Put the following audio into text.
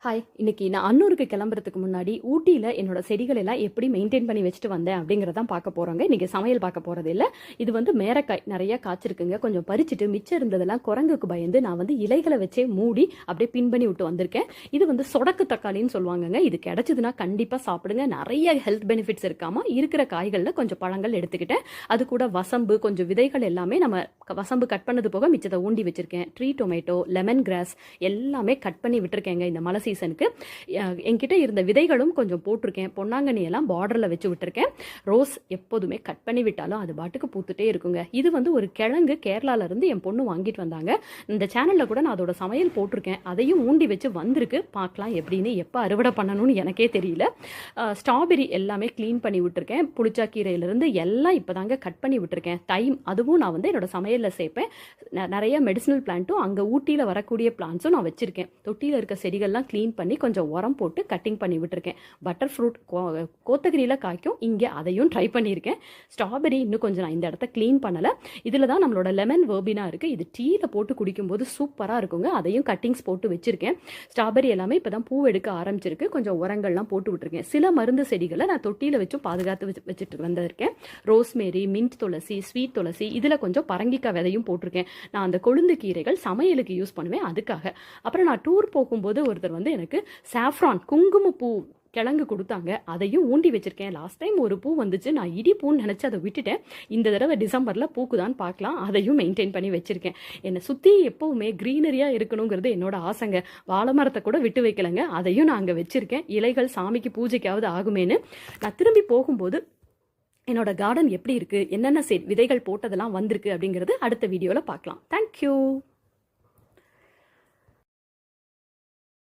Hi! இன்னைக்கு நான் அன்னூருக்கு கிளம்புறதுக்கு முன்னாடி ஊட்டியில என்னோட செடிகள் எல்லாம் எப்படி மெயின்டைன் பண்ணி வச்சுட்டு வந்தேன் அப்படிங்கிறதான் பார்க்க போறோங்க. இன்னைக்கு சமையல் பார்க்க போறது இல்ல. இது வந்து மேரக்காய் நிறைய காய்ச்சிருக்குங்க. கொஞ்சம் பறிச்சுட்டு மிச்சம் இருந்ததெல்லாம் குரங்குக்கு பயந்து நான் வந்து இலைகளை வச்சே மூடி அப்படியே பின் பண்ணி விட்டு வந்திருக்கேன். இது வந்து சொடக்கு தக்காளின்னு சொல்லுவாங்கங்க. இது கிடைச்சதுன்னா கண்டிப்பா சாப்பிடுங்க. நிறைய ஹெல்த் பெனிஃபிட்ஸ் இருக்காம இருக்கிற காய்கள்ல கொஞ்சம் பழங்கள் எடுத்துக்கிட்டேன். அது கூட வசம்பு கொஞ்சம் விதைகள் எல்லாமே நம்ம வசம்பு கட் பண்ணது போக மிச்சத்தை ஊண்டி வச்சிருக்கேன். ட்ரீ டொமேட்டோ, லெமன் கிராஸ் எல்லாமே கட் பண்ணி விட்டுருக்கேங்க இந்த மலை சீசனுக்கு. என்கிட்ட இருந்த விதைகளும் கொஞ்சம் போட்டிருக்கேன். பொன்னாங்கண்ணி எல்லாம் பார்டர்ல வச்சு விட்டுருக்கேன். ரோஸ் எப்போதுமே கட் பண்ணி விட்டாலும் அது பாட்டுக்கு பூத்துட்டே இருக்குங்க. இது வந்து ஒரு கிழங்கு கேரளால இருந்து என் பொண்ணு வாங்கிட்டு வந்தாங்க. இந்த சேனல்ல கூட நான் அதோட சமையல் போட்டிருக்கேன். அதையும் ஊண்டி வச்சு வந்திருக்கு. பார்க்கலாம் எப்படின்னு, எப்போ அறுவடை பண்ணணும்னு எனக்கே தெரியல. ஸ்ட்ராபெரி எல்லாமே க்ளீன் பண்ணி விட்டுருக்கேன். புளிச்சாக்கீரையிலிருந்து எல்லாம் இப்போதாங்க கட் பண்ணி விட்டுருக்கேன். தைம் அதுவும் நான் வந்து என்னோட சமையலில் சேர்ப்பேன். நிறைய மெடிசினல் பிளான்ட்டும் அங்கே ஊட்டியில் வரக்கூடிய பிளான்ட்ஸும் நான் வச்சிருக்கேன். தொட்டியில் இருக்க செடிகள்லாம் க்ளீன் பண்ணி கொஞ்சம் உரம் போட்டு கட்டிங் பண்ணி விட்டுருக்கேன். பட்டர் ஃப்ரூட் கோத்தகிரியில் காய்க்கும். இங்கே அதையும் ட்ரை பண்ணியிருக்கேன். ஸ்ட்ராபெரி இன்னும் கொஞ்சம் நான் இந்த இடத்த க்ளீன் பண்ணலை. இதில் தான் நம்மளோட லெமன் வெர்பினா இருக்குது. இது டீயில் போட்டு குடிக்கும்போது சூப்பராக இருக்குங்க. அதையும் கட்டிங்ஸ் போட்டு வச்சுருக்கேன். ஸ்ட்ராபெரி எல்லாமே இப்போ தான் பூ எடுக்க ஆரம்பிச்சிருக்கு. கொஞ்சம் உரங்கள்லாம் போட்டு விட்டுருக்கேன். சில மருந்து செடிகளை நான் தொட்டியில் வச்சும் பாதுகாத்து வச்சுட்டு வந்திருக்கேன். ரோஸ்மேரி, மின்ட் துளசி, ஸ்வீட் துளசி, இதில் கொஞ்சம் பரங்கிக்காய் விதையும் போட்டிருக்கேன். நான் அந்த கொழுந்து கீரைகள் சமையலுக்கு யூஸ் பண்ணுவேன் அதுக்காக. அப்புறம் நான் டூர் போகும்போது ஒருத்தர் வந்து எனக்கு சாஃப்ரான் குங்குமப்பூ கிழங்கு கொடுத்தாங்க. அதையும் ஊண்டி வச்சிருக்கேன். லாஸ்ட் டைம் ஒரு பூ வந்துச்சு. நான் இடி பூன்னு நினச்சி அதை விட்டுட்டேன். இந்த தடவை டிசம்பரில் பூக்குதான் பார்க்கலாம். அதையும் மெயின்டைன் பண்ணி வச்சிருக்கேன். என்னை சுற்றி எப்போவுமே க்ரீனரியாக இருக்கணுங்கிறது என்னோட ஆசைங்க. வாழை மரத்தை கூட விட்டு வைக்கலைங்க. அதையும் நான் அங்கே வச்சிருக்கேன். இலைகள் சாமிக்கு பூஜைக்காவது ஆகுமேன்னு. நான் திரும்பி போகும்போது என்னோட கார்டன் எப்படி இருக்குது, என்னென்ன விதைகள் போட்டதெல்லாம் வந்திருக்கு அப்படிங்கிறது அடுத்த வீடியோவில் பார்க்கலாம். தேங்க்யூ.